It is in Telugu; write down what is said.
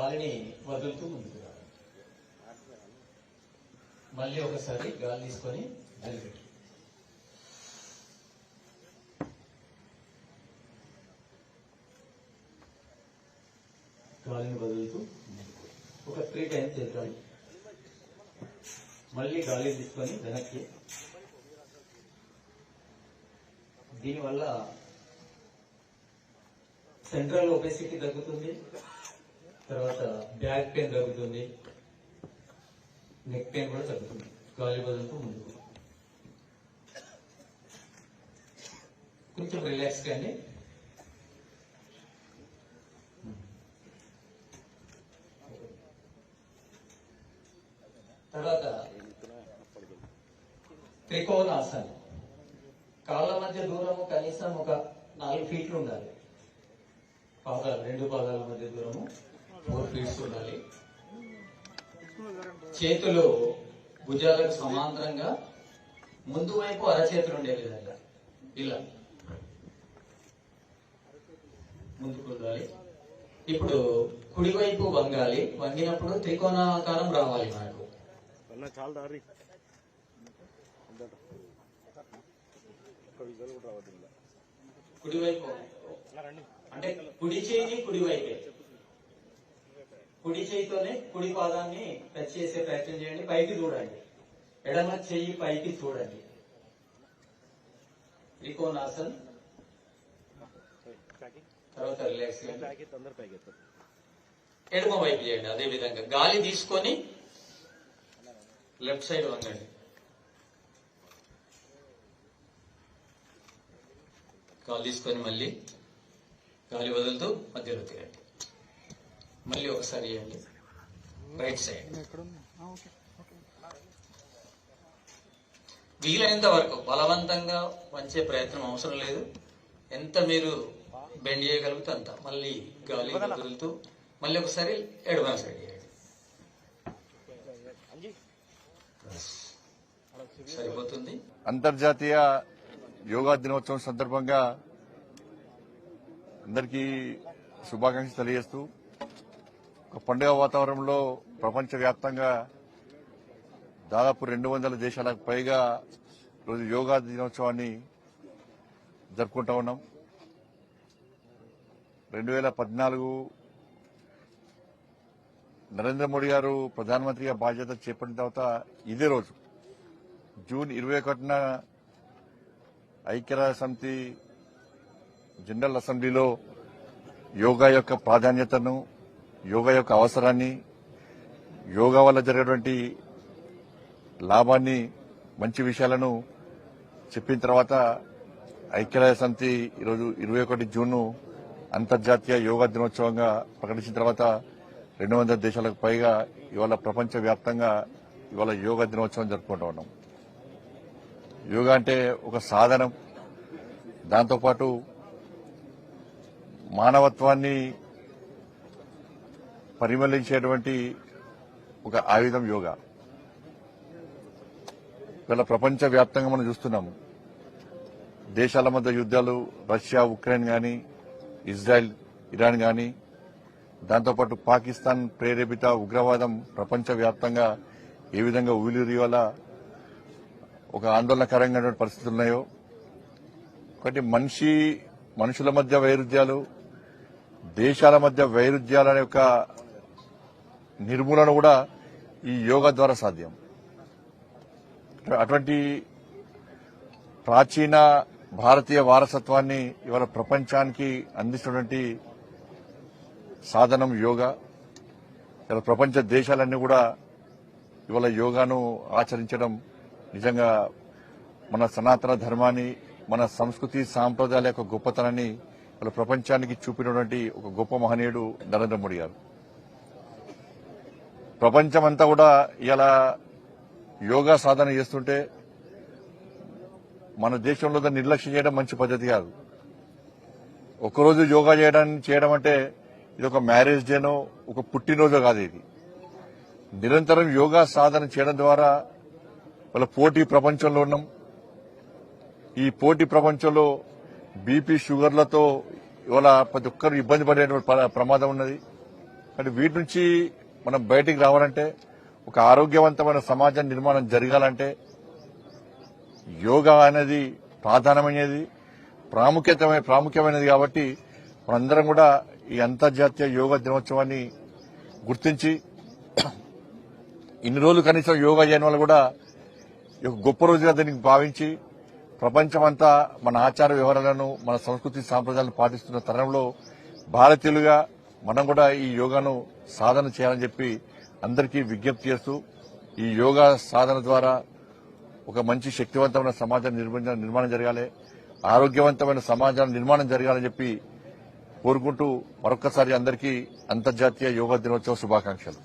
గాలిని వదులుతూ ముందుకు రావాలి. మళ్ళీ ఒకసారి గాలి తీసుకొని వదిలిపెట్టి గాలిని వదులుతూ ఒక 3 టైమ్స్ చేద్దాం. మళ్ళీ గాలి తీసుకొని వెనక్కి. దీనివల్ల సెంట్రల్ ఒబెసిటీ తగ్గుతుంది, తర్వాత బ్యాక్ పెయిన్ తగ్గుతుంది, నెక్ పెయిన్ కూడా తగ్గుతుంది. గాలి వదులుతూ ముందుకు కొంచెం రిలాక్స్ కానీ. తర్వాత త్రికోణాసనం. కాళ్ళ మధ్య దూరము కనీసం ఒక 4 ఫీట్లు ఉండాలి. పాదాలు 2 పాదాల మధ్య దూరము 4 ఫీట్స్ ఉండాలి. చేతులు భుజాలకు సమాంతరంగా ముందు వైపు అరచేతులు ఉండే విధంగా ఇలా ముందుకు ఉండాలి. ఇప్పుడు కుడివైపు వంగాలి. వంగినప్పుడు త్రికోణాకారం రావాలి మనకు. కుడివైపు అంటే కుడి చేయి కుడివైపే, కుడి చేయితోనే కుడి పాదాన్ని టచ్ చేసే ప్రయత్నం చేయండి. పైకి చూడండి, ఎడమ చెయ్యి పైకి చూడండి. త్రికోణాసన్. తర్వాత రిలాక్స్ ఎడమ వైపు చేయండి. అదే విధంగా గాలి తీసుకొని లెఫ్ట్ సైడ్ వంగండి. గాలి తీసుకొని మళ్ళీ గాలి వదులుతూ మధ్యలో తిరండి. మళ్ళీ ఒకసారి చేయండి రైట్ సైడ్. వీలైనంత వరకు బలవంతంగా వంచే ప్రయత్నం అవసరం లేదు. ఎంత మీరు బెండ్ చేయగలిగితే అంత. మళ్ళీ గాలి వదులుతూ మళ్ళీ ఒకసారి ఎడమ సైడ్ చేయండి. సరిపోతుంది. అంతర్జాతీయ యోగా దినోత్సవం సందర్భంగా అందరికీ శుభాకాంక్షలు తెలియజేస్తూ ఒక పండుగ వాతావరణంలో ప్రపంచవ్యాప్తంగా దాదాపు 200 దేశాలకు పైగా రోజు యోగా దినోత్సవాన్ని జరుపుకుంటా ఉన్నాం. 2014 నరేంద్ర మోడీ గారు ప్రధానమంత్రిగా బాధ్యత చేపట్టిన తర్వాత ఇదే రోజు జూన్ 21న ఐక్యరాజ్య సమితి జనరల్ అసెంబ్లీలో యోగా యొక్క ప్రాధాన్యతను, యోగా యొక్క అవసరాన్ని, యోగా వల్ల జరిగేటువంటి లాభాన్ని, మంచి విషయాలను చెప్పిన తర్వాత ఐక్యరాజ్య సమితి ఈరోజు 21 జూన్ను అంతర్జాతీయ యోగా దినోత్సవంగా ప్రకటించిన తర్వాత 200 దేశాలకు పైగా ఇవాళ ప్రపంచవ్యాప్తంగా ఇవాళ యోగా దినోత్సవం జరుపుకుంటూ ఉన్నాం. యోగా అంటే ఒక సాధనం, దాంతోపాటు మానవత్వాన్ని పరిమళించేటువంటి ఒక ఆయుధం యోగా. ఇవాళ ప్రపంచవ్యాప్తంగా మనం చూస్తున్నాము. దేశాల మధ్య యుద్ధాలు, రష్యా ఉక్రెయిన్ గాని, ఇజ్రాయెల్ ఇరాన్ గాని, దాంతోపాటు పాకిస్తాన్ ప్రేరేపిత ఉగ్రవాదం ప్రపంచవ్యాప్తంగా ఏ విధంగా ఊలిరియాల ఒక ఆందోళనకరమైన పరిస్థితులు ఉన్నాయో, ఒకటి మనుషుల మధ్య వైరుధ్యాలు, దేశాల మధ్య వైరుధ్యాల యొక్క నిర్మూలన కూడా ఈ యోగా ద్వారా సాధ్యం. అటువంటి ప్రాచీన భారతీయ వారసత్వాన్ని ఇవాళ ప్రపంచానికి అందిస్తున్నటువంటి సాధనం యోగా. ఇలా ప్రపంచ దేశాలన్నీ కూడా ఇవాళ యోగాను ఆచరించడం నిజంగా మన సనాతన ధర్మాన్ని, మన సంస్కృతి సాంప్రదాయాల యొక్క గొప్పతనాన్ని ఇవాళ ప్రపంచానికి చూపినటువంటి ఒక గొప్ప మహనీయుడు నరేంద్ర మోడీ గారు. ప్రపంచమంతా కూడా ఇలా యోగా సాధన చేస్తుంటే మన దేశంలో దాన్ని నిర్లక్ష్యం చేయడం మంచి పద్ధతి కాదు. ఒక్కరోజు యోగా చేయడం అంటే ఇది ఒక మ్యారేజ్ డేనో ఒక పుట్టినరోజు కాదు. ఇది నిరంతరం యోగా సాధన చేయడం ద్వారా వాళ్ళ పోటీ ప్రపంచంలో ఉన్నాం. ఈ పోటీ ప్రపంచంలో బీపీ షుగర్లతో ఇవాళ ప్రతి ఒక్కరు ఇబ్బంది పడేటువంటి ప్రమాదం ఉన్నది. అంటే వీటి నుంచి మనం బయటికి రావాలంటే ఒక ఆరోగ్యవంతమైన సమాజం నిర్మాణం జరగాలంటే యోగా అనేది ప్రాధాన్యమైనది, ప్రాముఖ్యమైనది. కాబట్టి మనందరం కూడా ఈ అంతర్జాతీయ యోగా దినోత్సవాన్ని గుర్తించి ఇన్ని రోజులు కనీసం యోగా చేయడం వల్ల కూడా ఒక గొప్ప రోజుగా దీనికి భావించి ప్రపంచమంతా మన ఆచార వ్యవహారాలను, మన సంస్కృతి సాంప్రదాయాలను పాటిస్తున్న తరుణంలో భారతీయులుగా మనం కూడా ఈ యోగాను సాధన చేయాలని చెప్పి అందరికీ విజ్ఞప్తి చేస్తూ ఈ యోగా సాధన ద్వారా ఒక మంచి శక్తివంతమైన సమాజం నిర్మాణం జరగాలి, ఆరోగ్యవంతమైన సమాజం నిర్మాణం జరగాలని చెప్పి కోరుకుంటూ మరొక్కసారి అందరికీ అంతర్జాతీయ యోగా దినోత్సవ శుభాకాంక్షలు.